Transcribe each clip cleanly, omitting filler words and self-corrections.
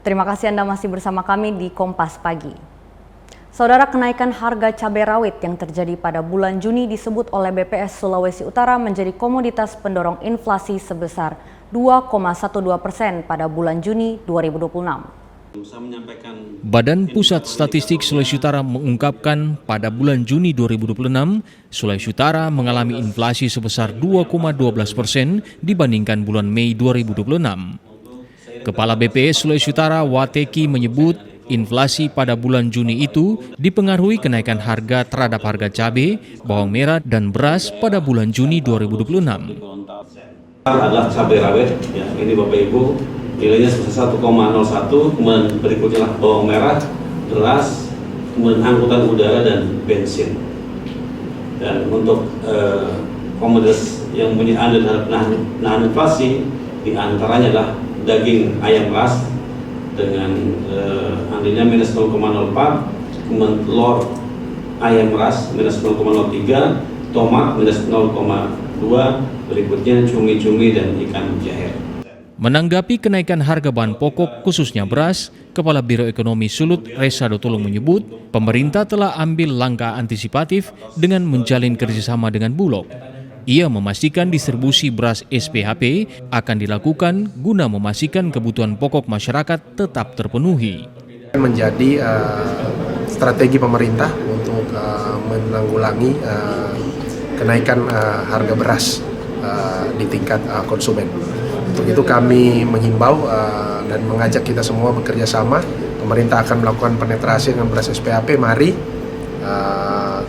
Terima kasih Anda masih bersama kami di Kompas Pagi. Saudara, kenaikan harga cabai rawit yang terjadi pada bulan Juni disebut oleh BPS Sulawesi Utara menjadi komoditas pendorong inflasi sebesar 2,12% pada bulan Juni 2026. Badan Pusat Statistik Sulawesi Utara mengungkapkan pada bulan Juni 2026, Sulawesi Utara mengalami inflasi sebesar 2,12% dibandingkan bulan Mei 2026. Kepala BPS Sulawesi Utara Wateki menyebut inflasi pada bulan Juni itu dipengaruhi kenaikan harga terhadap harga cabai, bawang merah, dan beras pada bulan Juni 2026. Adalah cabai rawit, ya, ini Bapak Ibu, nilainya sebesar 1,01, kemudian berikutnya lah bawang merah, beras, kemudian angkutan udara dan bensin. Dan untuk komoditas yang punya andil nahan inflasi, diantaranya adalah daging ayam ras dengan andilnya minus 0,04, kemudian telur ayam ras minus 0,03, tomat minus 0,2, berikutnya cumi-cumi dan ikan jahe. Menanggapi kenaikan harga bahan pokok khususnya beras, Kepala Biro Ekonomi Sulut Resa Dotulung menyebut pemerintah telah ambil langkah antisipatif dengan menjalin kerjasama dengan Bulog. Ia memastikan distribusi beras SPHP akan dilakukan guna memastikan kebutuhan pokok masyarakat tetap terpenuhi. Menjadi strategi pemerintah untuk menanggulangi kenaikan harga beras di tingkat konsumen. Untuk itu kami menghimbau dan mengajak kita semua bekerja sama. Pemerintah akan melakukan penetrasi dengan beras SPHP. Mari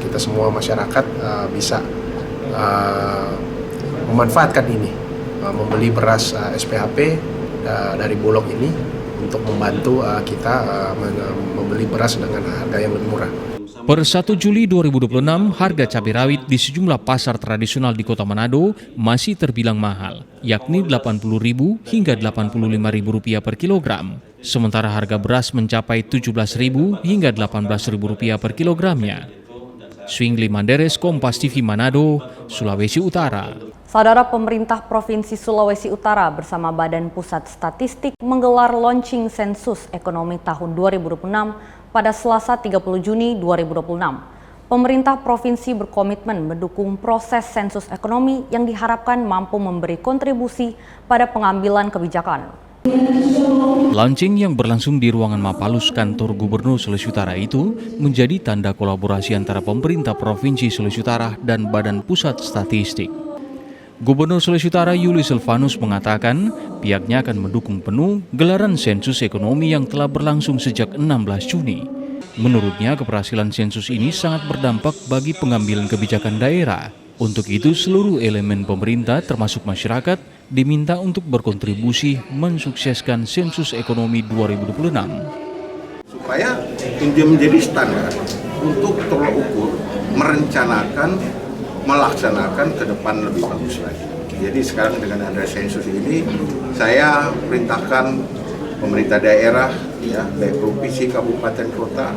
kita semua masyarakat bisa memanfaatkan ini, membeli beras SPHP dari Bulog ini untuk membantu kita membeli beras dengan harga yang lebih murah. Per 1 Juli 2026, harga cabai rawit di sejumlah pasar tradisional di Kota Manado masih terbilang mahal, yakni Rp80.000 hingga Rp85.000 per kilogram. Sementara harga beras mencapai Rp17.000 hingga Rp18.000 per kilogramnya. Swingli Manderes, Kompas TV Manado, Sulawesi Utara. Saudara, pemerintah Provinsi Sulawesi Utara bersama Badan Pusat Statistik menggelar launching sensus ekonomi tahun 2026 pada Selasa 30 Juni 2026. Pemerintah provinsi berkomitmen mendukung proses sensus ekonomi yang diharapkan mampu memberi kontribusi pada pengambilan kebijakan. Launching yang berlangsung di ruangan Mapalus kantor Gubernur Sulawesi Utara itu menjadi tanda kolaborasi antara pemerintah Provinsi Sulawesi Utara dan Badan Pusat Statistik. Gubernur Sulawesi Utara Yuli Silvanus mengatakan pihaknya akan mendukung penuh gelaran sensus ekonomi yang telah berlangsung sejak 16 Juni. Menurutnya, keberhasilan sensus ini sangat berdampak bagi pengambilan kebijakan daerah. Untuk itu, seluruh elemen pemerintah termasuk masyarakat diminta untuk berkontribusi mensukseskan sensus ekonomi 2026. Supaya ini menjadi standar untuk tolak ukur, merencanakan, melaksanakan ke depan lebih bagus lagi. Jadi sekarang dengan ada sensus ini, saya perintahkan pemerintah daerah, ya, baik provinsi, kabupaten, kota,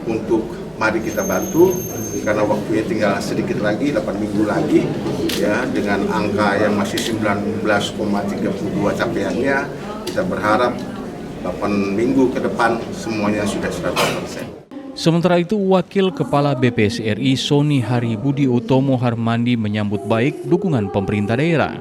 untuk mari kita bantu, karena waktunya tinggal sedikit lagi, 8 minggu lagi, ya, dengan angka yang masih 19,32 capaiannya, kita berharap 8 minggu ke depan semuanya sudah 100%. Sementara itu, Wakil Kepala BPS RI Soni Hari Budi Utomo Harmandi menyambut baik dukungan pemerintah daerah.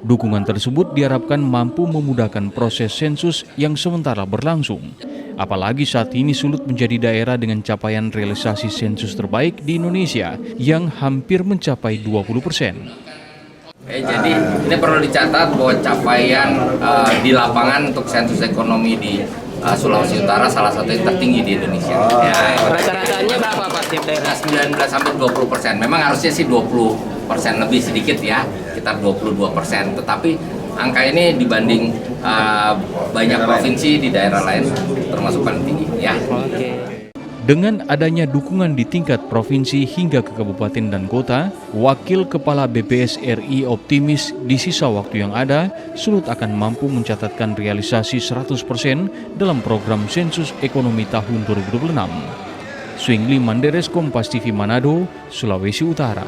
Dukungan tersebut diharapkan mampu memudahkan proses sensus yang sementara berlangsung. Apalagi saat ini Sulut menjadi daerah dengan capaian realisasi sensus terbaik di Indonesia yang hampir mencapai 20%. Jadi ini perlu dicatat bahwa capaian di lapangan untuk sensus ekonomi di Sulawesi Utara salah satu yang tertinggi di Indonesia. Rata-ratanya berapa Pak tiap daerah? 19-20%. Memang harusnya sih 20% lebih sedikit ya, sekitar 22%. Tetapi angka ini dibanding banyak provinsi di daerah lain termasuk paling tinggi ya. Dengan adanya dukungan di tingkat provinsi hingga ke kabupaten dan kota, Wakil Kepala BPS RI optimis di sisa waktu yang ada, Sulut akan mampu mencatatkan realisasi 100% dalam program sensus ekonomi tahun 2026. Swingli Manderes, Kompas TV Manado, Sulawesi Utara.